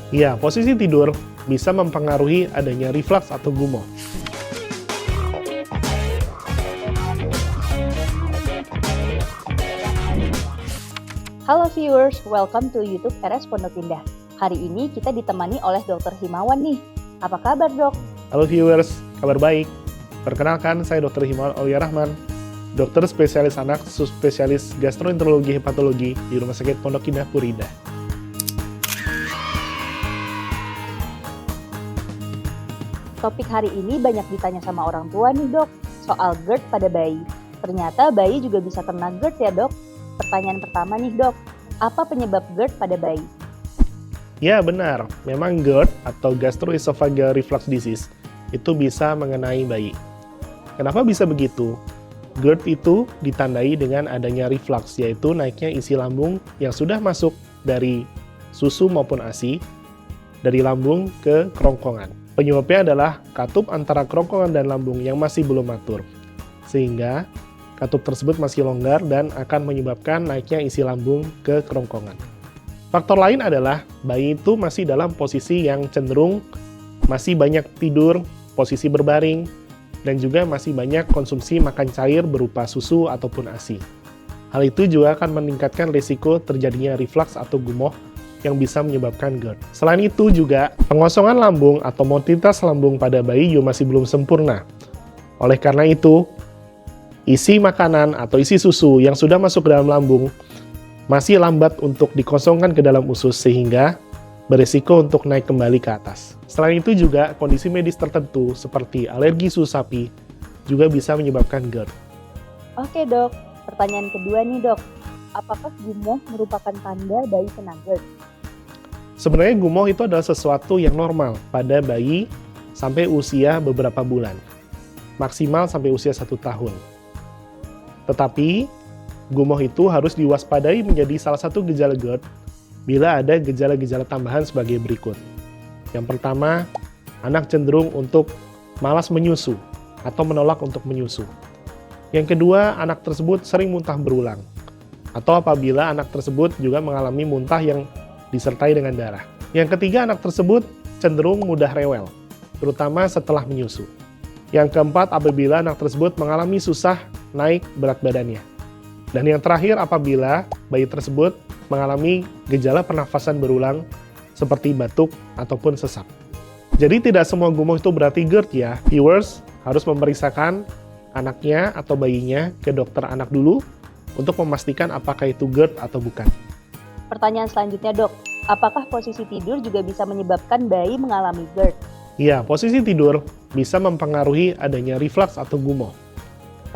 Ya, posisi tidur bisa mempengaruhi adanya reflux atau gumoh. Halo viewers, welcome to YouTube RS Pondok Indah. Hari ini kita ditemani oleh Dr. Himawan nih. Apa kabar dok? Halo viewers, kabar baik. Perkenalkan, saya Dr. Himawan Aulia Rahman, dokter spesialis anak, subspesialis gastroenterologi hepatologi di Rumah Sakit Pondok Indah Purida. Topik hari ini banyak ditanya sama orang tua nih dok, soal GERD pada bayi. Ternyata bayi juga bisa kena GERD ya dok. Pertanyaan pertama nih dok, apa penyebab GERD pada bayi? Ya benar, memang GERD atau gastroesophageal reflux disease itu bisa mengenai bayi. Kenapa bisa begitu? GERD itu ditandai dengan adanya reflux, yaitu naiknya isi lambung yang sudah masuk dari susu maupun ASI dari lambung ke kerongkongan. Penyebabnya adalah katup antara kerongkongan dan lambung yang masih belum matur, sehingga katup tersebut masih longgar dan akan menyebabkan naiknya isi lambung ke kerongkongan. Faktor lain adalah bayi itu masih dalam posisi yang cenderung masih banyak tidur, posisi berbaring, dan juga masih banyak konsumsi makan cair berupa susu ataupun ASI. Hal itu juga akan meningkatkan risiko terjadinya reflux atau gumoh yang bisa menyebabkan GERD. Selain itu juga, pengosongan lambung atau motiltas lambung pada bayi juga masih belum sempurna. Oleh karena itu, isi makanan atau isi susu yang sudah masuk ke dalam lambung masih lambat untuk dikosongkan ke dalam usus sehingga berisiko untuk naik kembali ke atas. Selain itu juga, kondisi medis tertentu seperti alergi susu sapi juga bisa menyebabkan GERD. Oke dok, pertanyaan kedua nih dok, apakah gumoh merupakan tanda bayi kena GERD? Sebenarnya gumoh itu adalah sesuatu yang normal pada bayi sampai usia beberapa bulan, maksimal sampai usia 1 tahun. Tetapi, gumoh itu harus diwaspadai menjadi salah satu gejala GERD bila ada gejala-gejala tambahan sebagai berikut. Yang pertama, anak cenderung untuk malas menyusu atau menolak untuk menyusu. Yang kedua, anak tersebut sering muntah berulang, atau apabila anak tersebut juga mengalami muntah yang disertai dengan darah. Yang ketiga, anak tersebut cenderung mudah rewel, terutama setelah menyusu. Yang keempat, apabila anak tersebut mengalami susah naik berat badannya. Dan yang terakhir, apabila bayi tersebut mengalami gejala pernafasan berulang seperti batuk ataupun sesak. Jadi tidak semua gumoh itu berarti GERD ya. Viewers harus memeriksakan anaknya atau bayinya ke dokter anak dulu untuk memastikan apakah itu GERD atau bukan. Pertanyaan selanjutnya dok, apakah posisi tidur juga bisa menyebabkan bayi mengalami GERD? Ya, posisi tidur bisa mempengaruhi adanya reflux atau gumoh.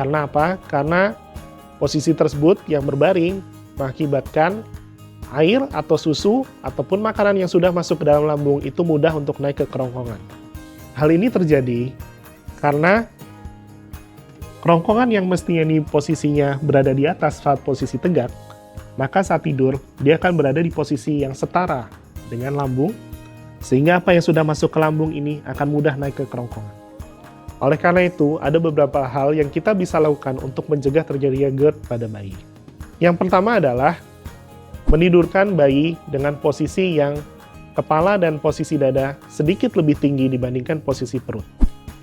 Karena apa? Karena posisi tersebut yang berbaring mengakibatkan air atau susu ataupun makanan yang sudah masuk ke dalam lambung itu mudah untuk naik ke kerongkongan. Hal ini terjadi karena kerongkongan yang mestinya ini posisinya berada di atas saat posisi tegak, maka saat tidur dia akan berada di posisi yang setara dengan lambung, sehingga apa yang sudah masuk ke lambung ini akan mudah naik ke kerongkongan. Oleh karena itu, ada beberapa hal yang kita bisa lakukan untuk mencegah terjadinya GERD pada bayi. Yang pertama adalah menidurkan bayi dengan posisi yang kepala dan posisi dada sedikit lebih tinggi dibandingkan posisi perut.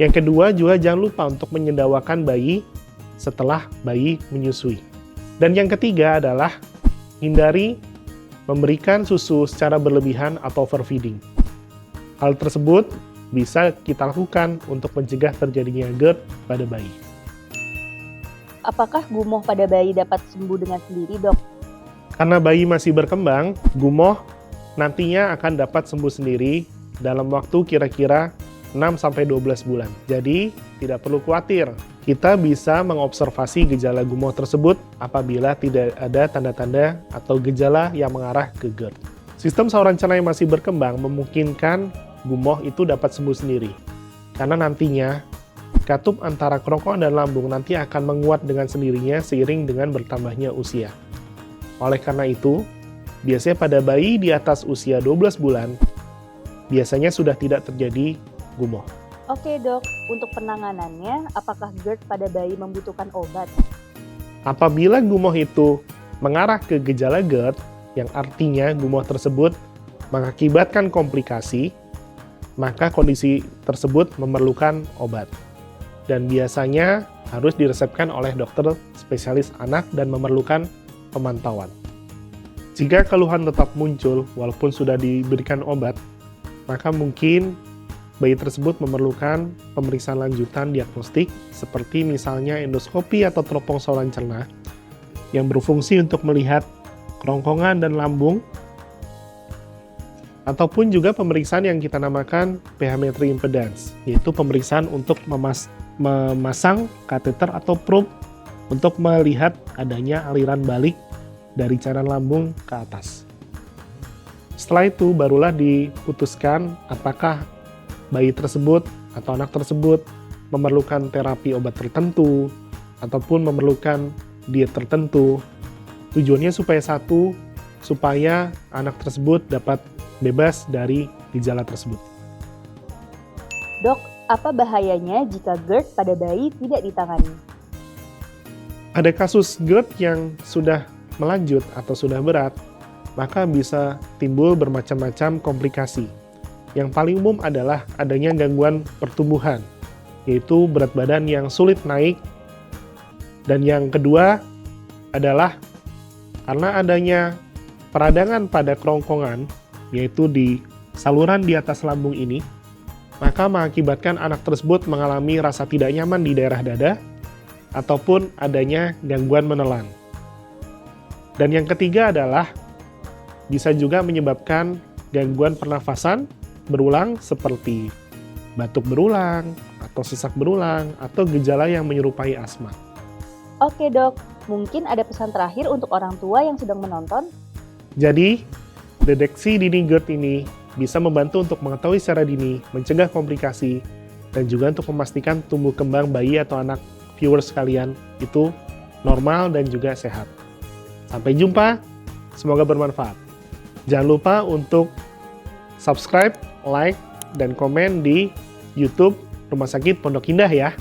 Yang kedua juga jangan lupa untuk menyendawakan bayi setelah bayi menyusui. Dan yang ketiga adalah hindari memberikan susu secara berlebihan atau overfeeding. Hal tersebut bisa kita lakukan untuk mencegah terjadinya GERD pada bayi. Apakah gumoh pada bayi dapat sembuh dengan sendiri dok? Karena bayi masih berkembang, gumoh nantinya akan dapat sembuh sendiri dalam waktu kira-kira 6-12 bulan. Jadi, tidak perlu khawatir. Kita bisa mengobservasi gejala gumoh tersebut apabila tidak ada tanda-tanda atau gejala yang mengarah ke GERD. Sistem saluran cerna yang masih berkembang memungkinkan gumoh itu dapat sembuh sendiri. Karena nantinya, katup antara kerongkongan dan lambung nanti akan menguat dengan sendirinya seiring dengan bertambahnya usia. Oleh karena itu, biasanya pada bayi di atas usia 12 bulan, biasanya sudah tidak terjadi gumoh. Oke dok, untuk penanganannya, apakah GERD pada bayi membutuhkan obat? Apabila gumoh itu mengarah ke gejala GERD, yang artinya gumoh tersebut mengakibatkan komplikasi, maka kondisi tersebut memerlukan obat. Dan biasanya harus diresepkan oleh dokter spesialis anak dan memerlukan pemantauan. Jika keluhan tetap muncul walaupun sudah diberikan obat, maka mungkin bayi tersebut memerlukan pemeriksaan lanjutan diagnostik seperti misalnya endoskopi atau teropong saluran cerna yang berfungsi untuk melihat kerongkongan dan lambung, ataupun juga pemeriksaan yang kita namakan pH-metry impedance, yaitu pemeriksaan untuk memasang kateter atau probe untuk melihat adanya aliran balik dari cairan lambung ke atas. Setelah itu barulah diputuskan apakah bayi tersebut atau anak tersebut memerlukan terapi obat tertentu ataupun memerlukan diet tertentu. Tujuannya supaya anak tersebut dapat bebas dari gejala tersebut. Dok, apa bahayanya jika GERD pada bayi tidak ditangani? Ada kasus GERD yang sudah melanjut atau sudah berat, maka bisa timbul bermacam-macam komplikasi. Yang paling umum adalah adanya gangguan pertumbuhan, yaitu berat badan yang sulit naik. Dan yang kedua adalah karena adanya peradangan pada kerongkongan, yaitu di saluran di atas lambung ini, maka mengakibatkan anak tersebut mengalami rasa tidak nyaman di daerah dada, ataupun adanya gangguan menelan. Dan yang ketiga adalah bisa juga menyebabkan gangguan pernafasan berulang seperti batuk berulang, atau sesak berulang, atau gejala yang menyerupai asma. Oke dok, mungkin ada pesan terakhir untuk orang tua yang sedang menonton? Jadi, deteksi dini GERD ini bisa membantu untuk mengetahui secara dini, mencegah komplikasi, dan juga untuk memastikan tumbuh kembang bayi atau anak viewers kalian itu normal dan juga sehat. Sampai jumpa, semoga bermanfaat. Jangan lupa untuk subscribe, like, dan komen di YouTube Rumah Sakit Pondok Indah ya.